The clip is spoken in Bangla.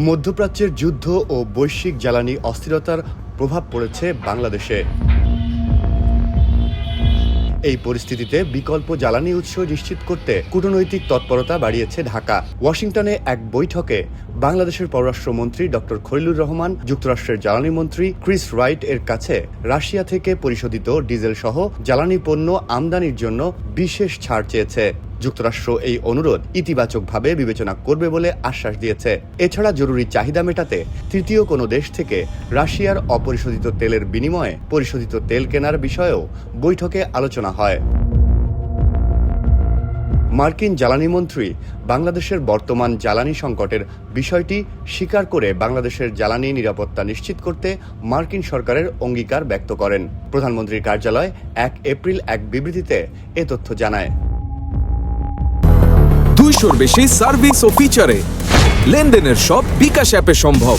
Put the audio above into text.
মধ্যপ্রাচ্যের যুদ্ধ ও বৈশ্বিক জ্বালানি অস্থিরতার প্রভাব পড়েছে বাংলাদেশে। এই পরিস্থিতিতে বিকল্প জ্বালানি উৎস নিশ্চিত করতে কূটনৈতিক তৎপরতা বাড়িয়েছে ঢাকা। ওয়াশিংটনে এক বৈঠকে বাংলাদেশের পররাষ্ট্রমন্ত্রী ডক্টর খলিলুর রহমান যুক্তরাষ্ট্রের জ্বালানি মন্ত্রী ক্রিস রাইট এর কাছে রাশিয়া থেকে পরিশোধিত ডিজেল সহ জ্বালানি পণ্য আমদানির জন্য বিশেষ ছাড় চেয়েছে। যুক্তরাষ্ট্র এই অনুরোধ ইতিবাচকভাবে বিবেচনা করবে বলে আশ্বাস দিয়েছে। এছাড়া জরুরি চাহিদা মেটাতে তৃতীয় কোনো দেশ থেকে রাশিয়ার অপরিশোধিত তেলের বিনিময়ে পরিশোধিত তেল কেনার বিষয়েও বৈঠকে আলোচনা হয়। মার্কিন জ্বালানি মন্ত্রী বাংলাদেশের বর্তমান জ্বালানি সংকটের বিষয়টি স্বীকার করে বাংলাদেশের জ্বালানি নিরাপত্তা নিশ্চিত করতে মার্কিন সরকারের অঙ্গীকার ব্যক্ত করেন। প্রধানমন্ত্রীর কার্যালয় 1 এপ্রিল এক বিবৃতিতে এ তথ্য জানায়। 200-র বেশি সার্ভিস ও ফিচারে লেনদেনের সব বিকাশ অ্যাপে সম্ভব।